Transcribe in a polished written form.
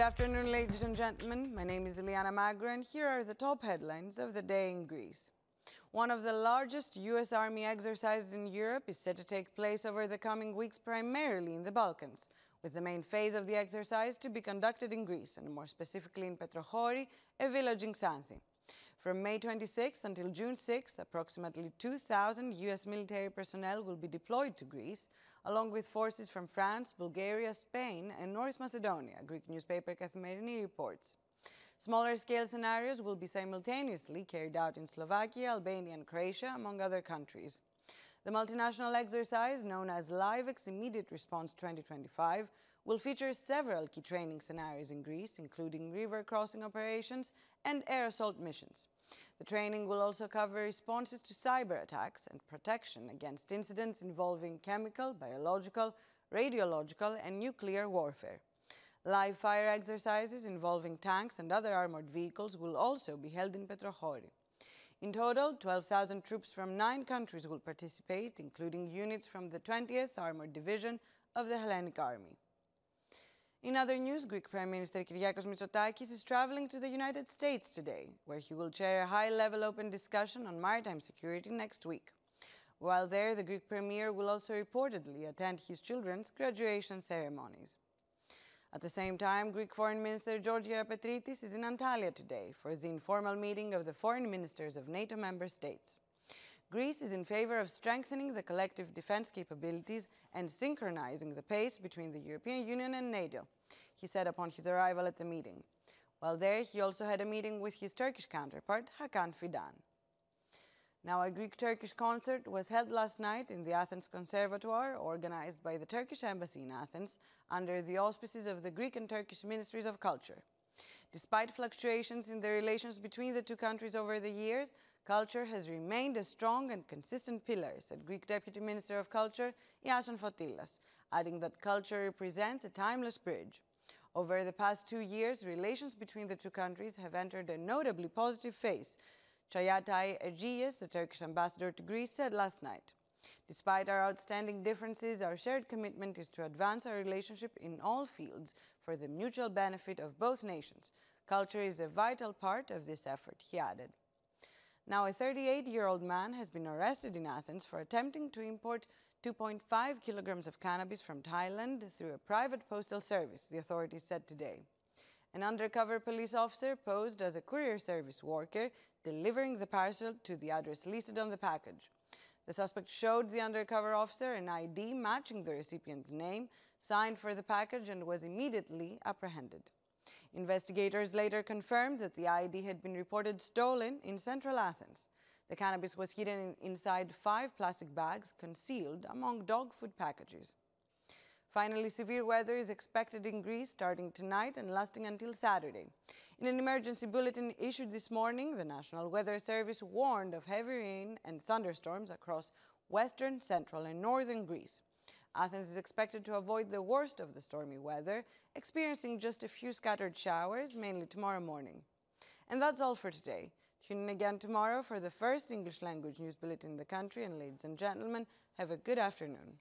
Good afternoon, ladies and gentlemen. My name is Iliana Magra, and here are the top headlines of the day in Greece. One of the largest U.S. Army exercises in Europe is set to take place over the coming weeks, primarily in the Balkans, with the main phase of the exercise to be conducted in Greece, and more specifically in Petrochori, a village in Xanthi. From May 26th until June 6th, approximately 2,000 U.S. military personnel will be deployed to Greece, along with forces from France, Bulgaria, Spain, and North Macedonia, Greek newspaper Kathimerini reports. Smaller-scale scenarios will be simultaneously carried out in Slovakia, Albania, and Croatia, among other countries. The multinational exercise, known as LIVEX Immediate Response 2025, will feature several key training scenarios in Greece, including river crossing operations and air assault missions. The training will also cover responses to cyber attacks and protection against incidents involving chemical, biological, radiological, and nuclear warfare. Live fire exercises involving tanks and other armored vehicles will also be held in Petrochori. In total, 12,000 troops from 9 countries will participate, including units from the 20th Armored Division of the Hellenic Army. In other news, Greek Prime Minister Kyriakos Mitsotakis is traveling to the United States today, where he will chair a high-level open discussion on maritime security next week. While there, the Greek Premier will also reportedly attend his children's graduation ceremonies. At the same time, Greek Foreign Minister George Gerapetritis is in Antalya today for the informal meeting of the foreign ministers of NATO member states. Greece is in favor of strengthening the collective defense capabilities and synchronizing the pace between the European Union and NATO, he said upon his arrival at the meeting. While there, he also had a meeting with his Turkish counterpart, Hakan Fidan. Now, a Greek-Turkish concert was held last night in the Athens Conservatoire, organized by the Turkish Embassy in Athens, under the auspices of the Greek and Turkish Ministries of Culture. Despite fluctuations in the relations between the two countries over the years, culture has remained a strong and consistent pillar, said Greek Deputy Minister of Culture, Iason Fotilas, adding that culture represents a timeless bridge. Over the past 2 years, relations between the two countries have entered a notably positive phase, Çağatay Erciyes, the Turkish ambassador to Greece, said last night. Despite our outstanding differences, our shared commitment is to advance our relationship in all fields for the mutual benefit of both nations. Culture is a vital part of this effort, he added. Now, a 38-year-old man has been arrested in Athens for attempting to import 2.5 kilograms of cannabis from Thailand through a private postal service, the authorities said today. An undercover police officer posed as a courier service worker, delivering the parcel to the address listed on the package. The suspect showed the undercover officer an ID matching the recipient's name, signed for the package, and was immediately apprehended. Investigators later confirmed that the ID had been reported stolen in central Athens. The cannabis was hidden inside 5 plastic bags concealed among dog food packages. Finally, severe weather is expected in Greece starting tonight and lasting until Saturday. In an emergency bulletin issued this morning, the National Weather Service warned of heavy rain and thunderstorms across western, central, and northern Greece. Athens is expected to avoid the worst of the stormy weather, experiencing just a few scattered showers, mainly tomorrow morning. And that's all for today. Tune in again tomorrow for the first English language news bulletin in the country, and ladies and gentlemen, have a good afternoon.